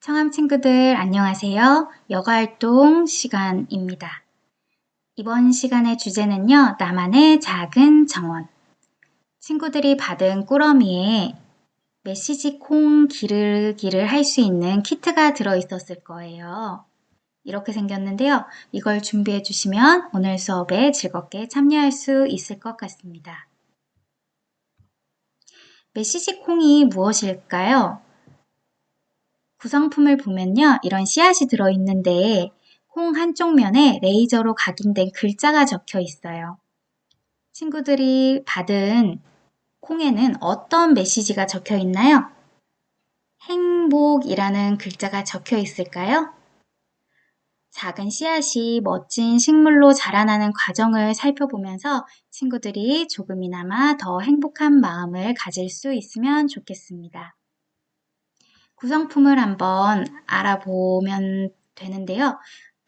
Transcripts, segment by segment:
청암 친구들 안녕하세요. 여가활동 시간입니다. 이번 시간의 주제는요. 나만의 작은 정원. 친구들이 받은 꾸러미에 메시지 콩 기르기를 할 수 있는 키트가 들어있었을 거예요. 이렇게 생겼는데요. 이걸 준비해 주시면 오늘 수업에 즐겁게 참여할 수 있을 것 같습니다. 메시지 콩이 무엇일까요? 구성품을 보면요. 이런 씨앗이 들어있는데 콩 한쪽 면에 레이저로 각인된 글자가 적혀 있어요. 친구들이 받은 콩에는 어떤 메시지가 적혀 있나요? 행복이라는 글자가 적혀 있을까요? 작은 씨앗이 멋진 식물로 자라나는 과정을 살펴보면서 친구들이 조금이나마 더 행복한 마음을 가질 수 있으면 좋겠습니다. 구성품을 한번 알아보면 되는데요.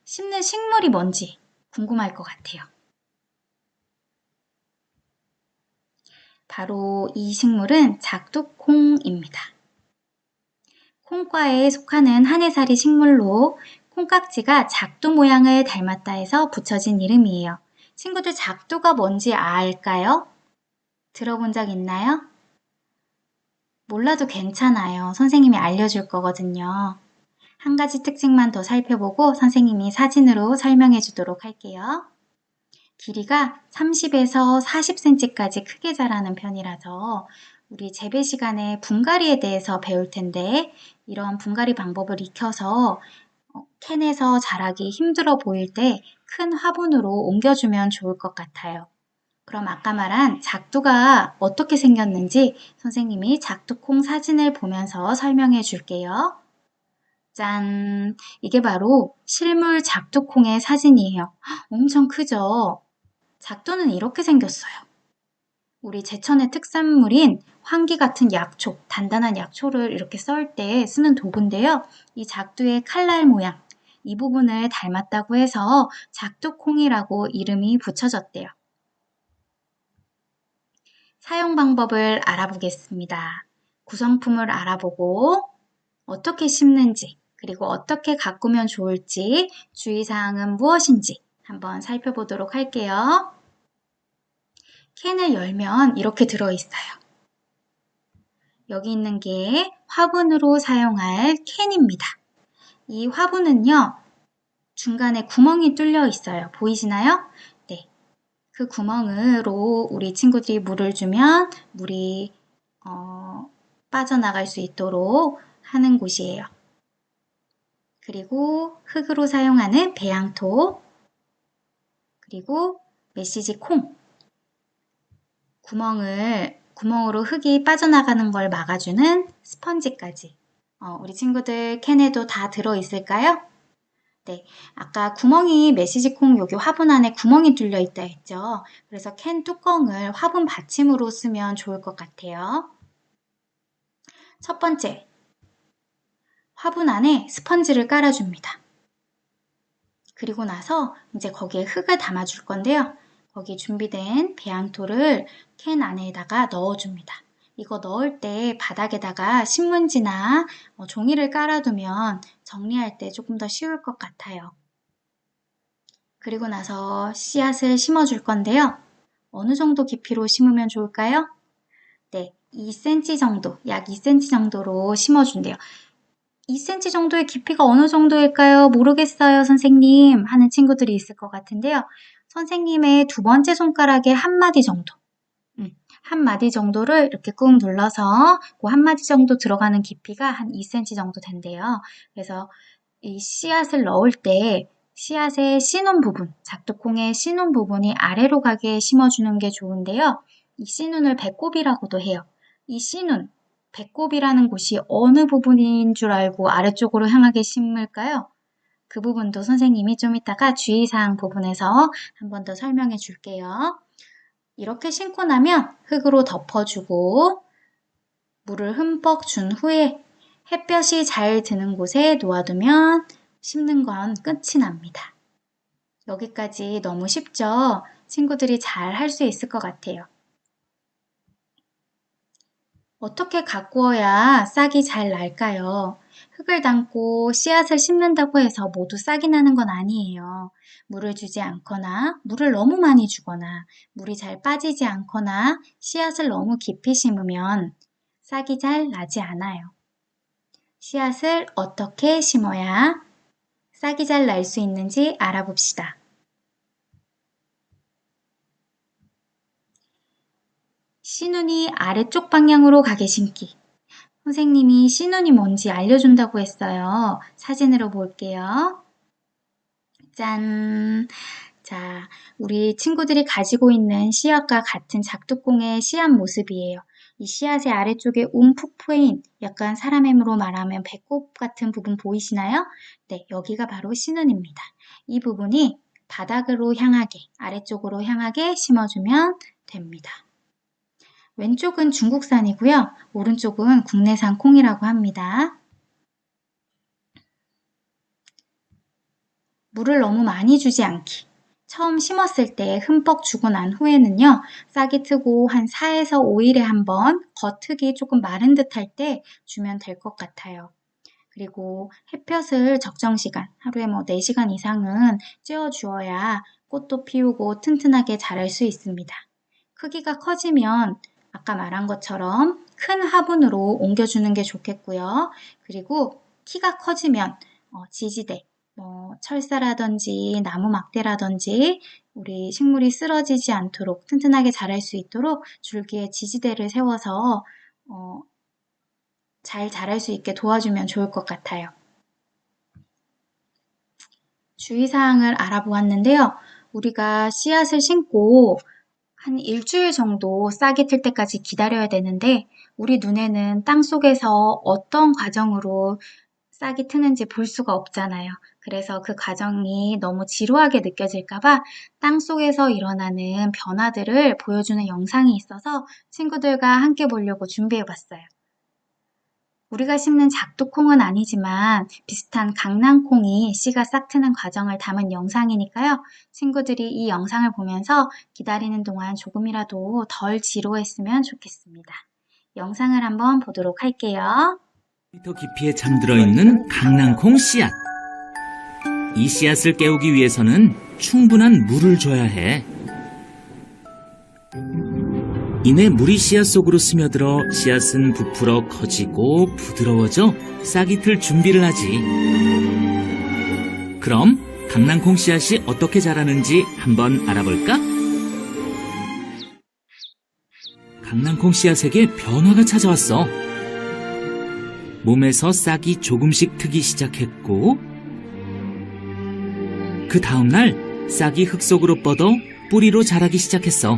심는 식물이 뭔지 궁금할 것 같아요. 바로 이 식물은 작두콩입니다. 콩과에 속하는 한 해살이 식물로 콩깍지가 작두 모양을 닮았다 해서 붙여진 이름이에요. 친구들 작두가 뭔지 알까요? 들어본 적 있나요? 몰라도 괜찮아요. 선생님이 알려줄 거거든요. 한 가지 특징만 더 살펴보고 선생님이 사진으로 설명해 주도록 할게요. 길이가 30에서 40cm까지 크게 자라는 편이라서 우리 재배 시간에 분갈이에 대해서 배울 텐데 이런 분갈이 방법을 익혀서 캔에서 자라기 힘들어 보일 때 큰 화분으로 옮겨주면 좋을 것 같아요. 그럼 아까 말한 작두가 어떻게 생겼는지 선생님이 작두콩 사진을 보면서 설명해 줄게요. 짠! 이게 바로 실물 작두콩의 사진이에요. 엄청 크죠? 작두는 이렇게 생겼어요. 우리 제천의 특산물인 황기 같은 약초, 단단한 약초를 이렇게 썰 때 쓰는 도구인데요. 이 작두의 칼날 모양, 이 부분을 닮았다고 해서 작두콩이라고 이름이 붙여졌대요. 사용 방법을 알아보겠습니다. 구성품을 알아보고 어떻게 심는지 그리고 어떻게 가꾸면 좋을지 주의사항은 무엇인지 한번 살펴보도록 할게요. 캔을 열면 이렇게 들어있어요. 여기 있는 게 화분으로 사용할 캔입니다. 이 화분은요. 중간에 구멍이 뚫려 있어요. 보이시나요? 네. 그 구멍으로 우리 친구들이 물을 주면 물이 빠져나갈 수 있도록 하는 곳이에요. 그리고 흙으로 사용하는 배양토, 그리고 메시지 콩, 구멍으로 흙이 빠져나가는 걸 막아주는 스펀지까지. 우리 친구들 캔에도 다 들어있을까요? 네, 아까 구멍이 메시지 콩 여기 화분 안에 구멍이 뚫려 있다 했죠. 그래서 캔 뚜껑을 화분 받침으로 쓰면 좋을 것 같아요. 첫 번째, 화분 안에 스펀지를 깔아줍니다. 그리고 나서 이제 거기에 흙을 담아줄 건데요. 거기 준비된 배양토를 캔 안에다가 넣어줍니다. 이거 넣을 때 바닥에다가 신문지나 종이를 깔아두면 정리할 때 조금 더 쉬울 것 같아요. 그리고 나서 씨앗을 심어줄 건데요. 어느 정도 깊이로 심으면 좋을까요? 네, 2cm 정도, 약 2cm 정도로 심어준대요. 2cm 정도의 깊이가 어느 정도일까요? 모르겠어요, 선생님 하는 친구들이 있을 것 같은데요. 선생님의 두 번째 손가락의 한 마디 정도, 한 마디 정도를 이렇게 꾹 눌러서 그 한 마디 정도 들어가는 깊이가 한 2cm 정도 된대요. 그래서 이 씨앗을 넣을 때 씨앗의 씨눈 부분, 작두콩의 씨눈 부분이 아래로 가게 심어주는 게 좋은데요. 이 씨눈을 배꼽이라고도 해요. 이 씨눈, 배꼽이라는 곳이 어느 부분인 줄 알고 아래쪽으로 향하게 심을까요? 그 부분도 선생님이 좀 이따가 주의사항 부분에서 한 번 더 설명해 줄게요. 이렇게 심고 나면 흙으로 덮어주고 물을 흠뻑 준 후에 햇볕이 잘 드는 곳에 놓아두면 심는 건 끝이 납니다. 여기까지 너무 쉽죠? 친구들이 잘 할 수 있을 것 같아요. 어떻게 가꾸어야 싹이 잘 날까요? 흙을 담고 씨앗을 심는다고 해서 모두 싹이 나는 건 아니에요. 물을 주지 않거나 물을 너무 많이 주거나 물이 잘 빠지지 않거나 씨앗을 너무 깊이 심으면 싹이 잘 나지 않아요. 씨앗을 어떻게 심어야 싹이 잘 날 수 있는지 알아봅시다. 씨눈이 아래쪽 방향으로 가게 심기. 선생님이 씨눈이 뭔지 알려준다고 했어요. 사진으로 볼게요. 짠! 자, 우리 친구들이 가지고 있는 씨앗과 같은 작두콩의 씨앗 모습이에요. 이 씨앗의 아래쪽에 움푹 패인 약간 사람의 힘으로 말하면 배꼽 같은 부분 보이시나요? 네, 여기가 바로 씨눈입니다. 이 부분이 바닥으로 향하게, 아래쪽으로 향하게 심어주면 됩니다. 왼쪽은 중국산이고요. 오른쪽은 국내산 콩이라고 합니다. 물을 너무 많이 주지 않기. 처음 심었을 때 흠뻑 주고 난 후에는요. 싹이 트고 한 4에서 5일에 한 번 겉흙이 조금 마른 듯할 때 주면 될 것 같아요. 그리고 햇볕을 적정 시간, 하루에 4시간 이상은 쬐어주어야 꽃도 피우고 튼튼하게 자랄 수 있습니다. 크기가 커지면 아까 말한 것처럼 큰 화분으로 옮겨주는 게 좋겠고요. 그리고 키가 커지면 지지대, 철사라든지 나무 막대라든지 우리 식물이 쓰러지지 않도록 튼튼하게 자랄 수 있도록 줄기에 지지대를 세워서 잘 자랄 수 있게 도와주면 좋을 것 같아요. 주의사항을 알아보았는데요. 우리가 씨앗을 심고 한 일주일 정도 싹이 틀 때까지 기다려야 되는데 우리 눈에는 땅속에서 어떤 과정으로 싹이 트는지 볼 수가 없잖아요. 그래서 그 과정이 너무 지루하게 느껴질까봐 땅속에서 일어나는 변화들을 보여주는 영상이 있어서 친구들과 함께 보려고 준비해봤어요. 우리가 심는 작두콩은 아니지만 비슷한 강낭콩이 씨가 싹 트는 과정을 담은 영상이니까요. 친구들이 이 영상을 보면서 기다리는 동안 조금이라도 덜 지루했으면 좋겠습니다. 영상을 한번 보도록 할게요. 더 깊이에 잠들어 있는 강낭콩 씨앗. 이 씨앗을 깨우기 위해서는 충분한 물을 줘야 해. 이내 물이 씨앗 속으로 스며들어 씨앗은 부풀어 커지고 부드러워져 싹이 틀 준비를 하지. 그럼 강낭콩 씨앗이 어떻게 자라는지 한번 알아볼까? 강낭콩 씨앗에게 변화가 찾아왔어. 몸에서 싹이 조금씩 트기 시작했고 그 다음날 싹이 흙 속으로 뻗어 뿌리로 자라기 시작했어.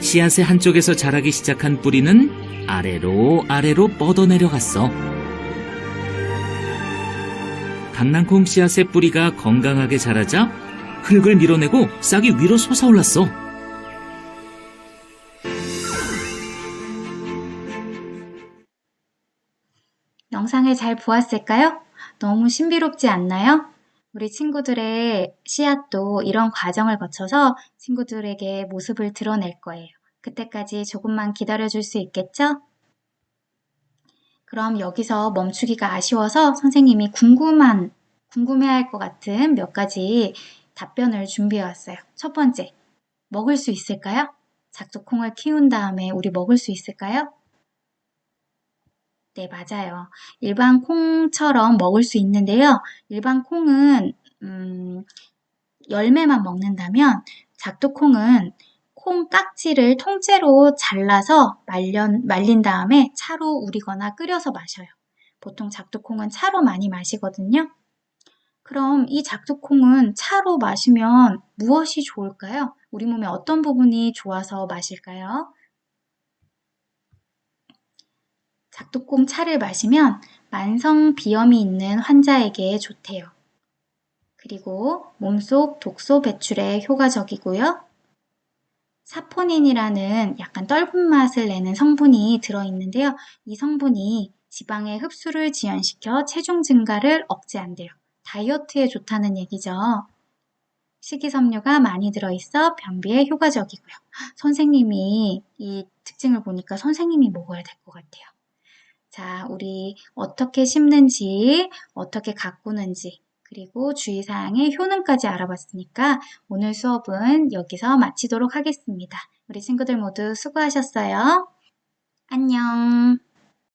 씨앗의 한쪽에서 자라기 시작한 뿌리는 아래로 뻗어 내려갔어. 강낭콩 씨앗의 뿌리가 건강하게 자라자 흙을 밀어내고 싹이 위로 솟아올랐어. 영상을 잘 보았을까요? 너무 신비롭지 않나요? 우리 친구들의 씨앗도 이런 과정을 거쳐서 친구들에게 모습을 드러낼 거예요. 그때까지 조금만 기다려줄 수 있겠죠? 그럼 여기서 멈추기가 아쉬워서 선생님이 궁금해할 것 같은 몇 가지 답변을 준비해 왔어요. 첫 번째, 먹을 수 있을까요? 작두콩을 키운 다음에 우리 먹을 수 있을까요? 네, 맞아요. 일반 콩처럼 먹을 수 있는데요. 일반 콩은 열매만 먹는다면 작두콩은 콩 깍지를 통째로 잘라서 말린 다음에 차로 우리거나 끓여서 마셔요. 보통 작두콩은 차로 많이 마시거든요. 그럼 이 작두콩은 차로 마시면 무엇이 좋을까요? 우리 몸에 어떤 부분이 좋아서 마실까요? 작두콩 차를 마시면 만성 비염이 있는 환자에게 좋대요. 그리고 몸속 독소 배출에 효과적이고요. 사포닌이라는 약간 떫은 맛을 내는 성분이 들어있는데요. 이 성분이 지방의 흡수를 지연시켜 체중 증가를 억제한대요. 다이어트에 좋다는 얘기죠. 식이섬유가 많이 들어있어 변비에 효과적이고요. 선생님이 이 특징을 보니까 선생님이 먹어야 될 것 같아요. 자, 우리 어떻게 심는지, 어떻게 가꾸는지, 그리고 주의사항의 효능까지 알아봤으니까 오늘 수업은 여기서 마치도록 하겠습니다. 우리 친구들 모두 수고하셨어요. 안녕.